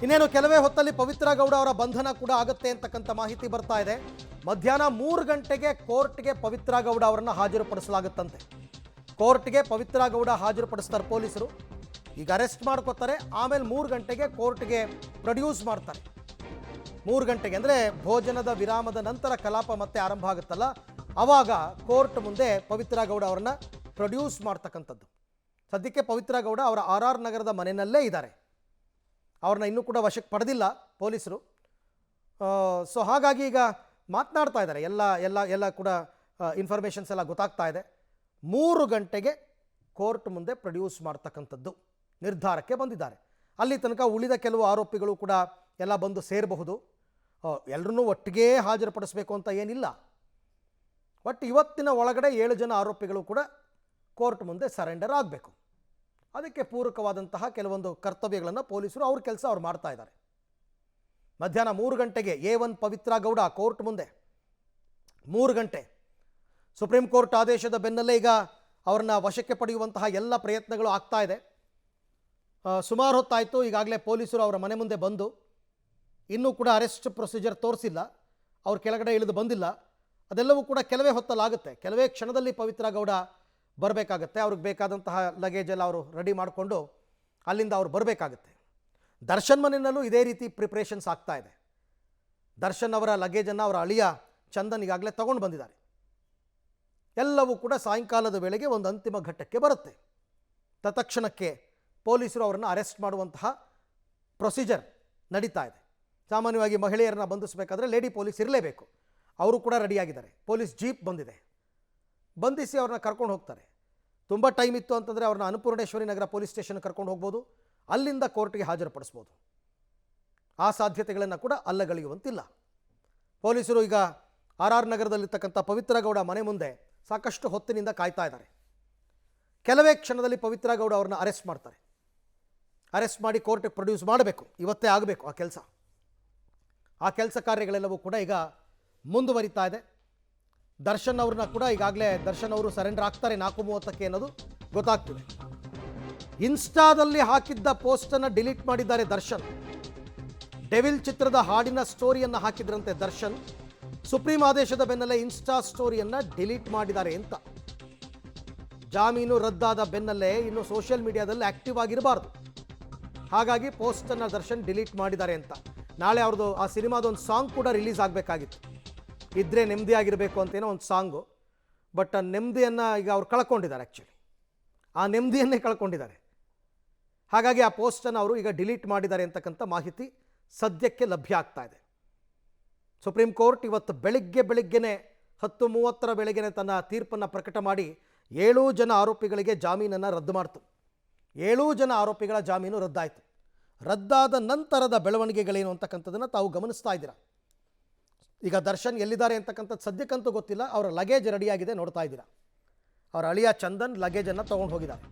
ಇನ್ನೇನು ಕೆಲವೇ ಹೊತ್ತಲ್ಲಿ ಪವಿತ್ರ ಗೌಡ ಅವರ ಬಂಧನ ಕೂಡ ಆಗುತ್ತೆ ಅಂತಕ್ಕಂಥ ಮಾಹಿತಿ ಬರ್ತಾ ಇದೆ. ಮಧ್ಯಾಹ್ನ 3 ಗಂಟೆಗೆ ಕೋರ್ಟ್ಗೆ ಪವಿತ್ರ ಗೌಡ ಅವರನ್ನು ಹಾಜರುಪಡಿಸಲಾಗುತ್ತಂತೆ. ಕೋರ್ಟ್ಗೆ ಪವಿತ್ರ ಗೌಡ ಹಾಜರುಪಡಿಸ್ತಾರೆ ಪೊಲೀಸರು. ಈಗ ಅರೆಸ್ಟ್ ಮಾಡ್ಕೋತಾರೆ, ಆಮೇಲೆ 3 ಗಂಟೆಗೆ ಕೋರ್ಟ್ಗೆ ಪ್ರೊಡ್ಯೂಸ್ ಮಾಡ್ತಾರೆ. 3 ಗಂಟೆಗೆ ಅಂದರೆ ಭೋಜನದ ವಿರಾಮದ ನಂತರ ಕಲಾಪ ಮತ್ತೆ ಆರಂಭ ಆಗುತ್ತಲ್ಲ, ಆವಾಗ ಕೋರ್ಟ್ ಮುಂದೆ ಪವಿತ್ರ ಗೌಡ ಅವರನ್ನ ಪ್ರೊಡ್ಯೂಸ್ ಮಾಡ್ತಕ್ಕಂಥದ್ದು. ಸದ್ಯಕ್ಕೆ ಪವಿತ್ರ ಗೌಡ ಅವರ RR ನಗರದ ಮನೆಯಲ್ಲೇ ಇದ್ದಾರೆ. ಅವ್ರನ್ನ ಇನ್ನೂ ಕೂಡ ವಶಕ್ಕೆ ಪಡೆದಿಲ್ಲ ಪೊಲೀಸರು. ಸೊ ಹಾಗಾಗಿ ಈಗ ಮಾತನಾಡ್ತಾ ಇದ್ದಾರೆ, ಎಲ್ಲ ಕೂಡ ಇನ್ಫಾರ್ಮೇಷನ್ಸ್ ಎಲ್ಲ ಗೊತ್ತಾಗ್ತಾ ಇದೆ. 3 ಗಂಟೆಗೆ ಕೋರ್ಟ್ ಮುಂದೆ ಪ್ರೊಡ್ಯೂಸ್ ಮಾಡ್ತಕ್ಕಂಥದ್ದು ನಿರ್ಧಾರಕ್ಕೆ ಬಂದಿದ್ದಾರೆ. ಅಲ್ಲಿ ತನಕ ಉಳಿದ ಕೆಲವು ಆರೋಪಿಗಳು ಕೂಡ ಎಲ್ಲ ಬಂದು ಸೇರಬಹುದು. ಎಲ್ಲರನ್ನೂ ಒಟ್ಟಿಗೆ ಹಾಜರುಪಡಿಸಬೇಕು ಅಂತ ಏನಿಲ್ಲ. ಒಟ್ಟು ಇವತ್ತಿನ ಒಳಗಡೆ 7 ಜನ ಆರೋಪಿಗಳು ಕೂಡ ಕೋರ್ಟ್ ಮುಂದೆ ಸರೆಂಡರ್ ಆಗಬೇಕು. ಅದಕ್ಕೆ ಪೂರಕವಾದಂತಹ ಕೆಲವೊಂದು ಕರ್ತವ್ಯಗಳನ್ನು ಪೊಲೀಸರು ಅವ್ರ ಕೆಲಸ ಅವ್ರು ಮಾಡ್ತಾ ಇದ್ದಾರೆ. ಮಧ್ಯಾಹ್ನ 3 ಗಂಟೆಗೆ A1 ಪವಿತ್ರ ಗೌಡ ಕೋರ್ಟ್ ಮುಂದೆ 3 ಗಂಟೆ. ಸುಪ್ರೀಂ ಕೋರ್ಟ್ ಆದೇಶದ ಬೆನ್ನಲ್ಲೇ ಈಗ ಅವ್ರನ್ನ ವಶಕ್ಕೆ ಪಡೆಯುವಂತಹ ಎಲ್ಲ ಪ್ರಯತ್ನಗಳು ಆಗ್ತಾ ಇದೆ. ಸುಮಾರು ಹೊತ್ತಾಯಿತು ಈಗಾಗಲೇ ಪೊಲೀಸರು ಅವರ ಮನೆ ಮುಂದೆ ಬಂದು, ಇನ್ನೂ ಕೂಡ ಅರೆಸ್ಟ್ ಪ್ರೊಸೀಜರ್ ತೋರಿಸಿಲ್ಲ, ಅವ್ರು ಕೆಳಗಡೆ ಇಳಿದು ಬಂದಿಲ್ಲ. ಅದೆಲ್ಲವೂ ಕೂಡ ಕೆಲವೇ ಹೊತ್ತಲ್ಲಾಗುತ್ತೆ. ಕೆಲವೇ ಕ್ಷಣದಲ್ಲಿ ಪವಿತ್ರ ಗೌಡ ಬರಬೇಕಾಗತ್ತೆ. ಅವ್ರಿಗೆ ಬೇಕಾದಂತಹ ಲಗೇಜ್ ಎಲ್ಲ ಅವರು ರೆಡಿ ಮಾಡಿಕೊಂಡು ಅಲ್ಲಿಂದ ಅವ್ರು ಬರಬೇಕಾಗತ್ತೆ. ದರ್ಶನ್ ಮನೆಯಲ್ಲೂ ಇದೇ ರೀತಿ ಪ್ರಿಪ್ರೇಷನ್ಸ್ ಆಗ್ತಾ ಇದೆ. ದರ್ಶನ್ ಅವರ ಲಗೇಜನ್ನು ಅವರ ಅಳಿಯ ಚಂದನ್ ಈಗಾಗಲೇ ತಗೊಂಡು ಬಂದಿದ್ದಾರೆ. ಎಲ್ಲವೂ ಕೂಡ ಸಾಯಂಕಾಲದ ವೇಳೆಗೆ ಒಂದು ಅಂತಿಮ ಘಟ್ಟಕ್ಕೆ ಬರುತ್ತೆ. ತತ್ಕ್ಷಣಕ್ಕೆ ಪೊಲೀಸರು ಅವರನ್ನು ಅರೆಸ್ಟ್ ಮಾಡುವಂತಹ ಪ್ರೊಸೀಜರ್ ನಡೀತಾ ಇದೆ. ಸಾಮಾನ್ಯವಾಗಿ ಮಹಿಳೆಯರನ್ನು ಬಂಧಿಸಬೇಕಾದ್ರೆ ಲೇಡಿ ಪೊಲೀಸ್ ಇರಲೇಬೇಕು. ಅವರು ಕೂಡ ರೆಡಿಯಾಗಿದ್ದಾರೆ. ಪೊಲೀಸ್ ಜೀಪ್ ಬಂದಿದೆ, ಬಂಧಿಸಿ ಅವ್ರನ್ನ ಕರ್ಕೊಂಡು ಹೋಗ್ತಾರೆ. ತುಂಬ ಟೈಮ್ ಇತ್ತು ಅಂತಂದರೆ ಅವ್ರನ್ನ ಅನ್ನಪೂರ್ಣೇಶ್ವರಿ ನಗರ ಪೊಲೀಸ್ ಸ್ಟೇಷನ್ ಕರ್ಕೊಂಡು ಹೋಗ್ಬೋದು, ಅಲ್ಲಿಂದ ಕೋರ್ಟ್ಗೆ ಹಾಜರುಪಡಿಸ್ಬೋದು. ಆ ಸಾಧ್ಯತೆಗಳನ್ನು ಕೂಡ ಅಲ್ಲಗಳೆಯುವಂತಿಲ್ಲ. ಪೊಲೀಸರು ಈಗ RR ನಗರದಲ್ಲಿರ್ತಕ್ಕಂಥ ಪವಿತ್ರ ಗೌಡ ಮನೆ ಮುಂದೆ ಸಾಕಷ್ಟು ಹೊತ್ತಿನಿಂದ ಕಾಯ್ತಾ ಇದ್ದಾರೆ. ಕೆಲವೇ ಕ್ಷಣದಲ್ಲಿ ಪವಿತ್ರ ಗೌಡ ಅವ್ರನ್ನ ಅರೆಸ್ಟ್ ಮಾಡ್ತಾರೆ. ಅರೆಸ್ಟ್ ಮಾಡಿ ಕೋರ್ಟ್ಗೆ ಪ್ರೊಡ್ಯೂಸ್ ಮಾಡಬೇಕು. ಇವತ್ತೇ ಆಗಬೇಕು ಆ ಕೆಲಸ ಕಾರ್ಯಗಳೆಲ್ಲವೂ ಕೂಡ ಈಗ ಮುಂದುವರಿತಾ ಇದೆ. ದರ್ಶನ್ ಅವ್ರನ್ನ ಕೂಡ ಈಗಾಗಲೇ ದರ್ಶನ್ ಅವರು ಸರೆಂಡರ್ ಆಗ್ತಾರೆ 4:30ಕ್ಕೆ ಅನ್ನೋದು ಗೊತ್ತಾಗ್ತಿದೆ. ಇನ್ಸ್ಟಾದಲ್ಲಿ ಹಾಕಿದ್ದ ಪೋಸ್ಟನ್ನು ಡಿಲೀಟ್ ಮಾಡಿದ್ದಾರೆ ದರ್ಶನ್. ಡೆವಿಲ್ ಚಿತ್ರದ ಹಾಡಿನ ಸ್ಟೋರಿಯನ್ನು ಹಾಕಿದ್ರಂತೆ ದರ್ಶನ್. ಸುಪ್ರೀಂ ಆದೇಶದ ಬೆನ್ನಲ್ಲೇ ಇನ್ಸ್ಟಾ ಸ್ಟೋರಿಯನ್ನು ಡಿಲೀಟ್ ಮಾಡಿದ್ದಾರೆ ಅಂತ. ಜಾಮೀನು ರದ್ದಾದ ಬೆನ್ನಲ್ಲೇ ಇನ್ನು ಸೋಷಿಯಲ್ ಮೀಡಿಯಾದಲ್ಲಿ ಆಕ್ಟಿವ್ ಆಗಿರಬಾರ್ದು, ಹಾಗಾಗಿ ಪೋಸ್ಟನ್ನು ದರ್ಶನ್ ಡಿಲೀಟ್ ಮಾಡಿದ್ದಾರೆ ಅಂತ. ನಾಳೆ ಅವ್ರದ್ದು ಆ ಸಿನಿಮಾದೊಂದು ಸಾಂಗ್ ಕೂಡ ರಿಲೀಸ್ ಆಗಬೇಕಾಗಿತ್ತು, ಇದ್ರೆ ನೆಮ್ಮದಿಯಾಗಿರಬೇಕು ಅಂತೇನೋ ಒಂದು ಸಾಂಗು. ಬಟ್ ಆ ನೆಮ್ಮದಿಯನ್ನು ಈಗ ಅವ್ರು ಕಳ್ಕೊಂಡಿದ್ದಾರೆ. ಆ್ಯಕ್ಚುಲಿ ಆ ನೆಮ್ಮದಿಯನ್ನೇ ಕಳ್ಕೊಂಡಿದ್ದಾರೆ. ಹಾಗಾಗಿ ಆ ಪೋಸ್ಟನ್ನು ಅವರು ಈಗ ಡಿಲೀಟ್ ಮಾಡಿದ್ದಾರೆ ಅಂತಕ್ಕಂಥ ಮಾಹಿತಿ ಸದ್ಯಕ್ಕೆ ಲಭ್ಯ ಆಗ್ತಾ ಇದೆ. ಸುಪ್ರೀಂ ಕೋರ್ಟ್ ಇವತ್ತು ಬೆಳಿಗ್ಗೆನೇ 10:30 ವೇಳೆಗೆ ತನ್ನ ತೀರ್ಪನ್ನು ಪ್ರಕಟ ಮಾಡಿ 7 ಜನ ಆರೋಪಿಗಳಿಗೆ ಜಾಮೀನನ್ನು ರದ್ದು ಮಾಡ್ತು. 7 ಜನ ಆರೋಪಿಗಳ ಜಾಮೀನು ರದ್ದಾಯಿತು. ರದ್ದಾದ ನಂತರದ ಬೆಳವಣಿಗೆಗಳೇನು ಅಂತಕ್ಕಂಥದ್ದನ್ನು ತಾವು ಗಮನಿಸ್ತಾ ಇದ್ದೀರಾ. ಈಗ ದರ್ಶನ್ ಎಲ್ಲಿದ್ದಾರೆ ಅಂತಕ್ಕಂಥದ್ದು ಸದ್ಯಕ್ಕಂತೂ ಗೊತ್ತಿಲ್ಲ. ಅವರ ಲಗೇಜ್ ರೆಡಿಯಾಗಿದೆ, ನೋಡ್ತಾ ಇದ್ದೀರಾ. ಅವರ ಅಳಿಯ ಚಂದನ್ ಲಗೇಜನ್ನು ತೊಗೊಂಡು ಹೋಗಿದ್ದಾರೆ.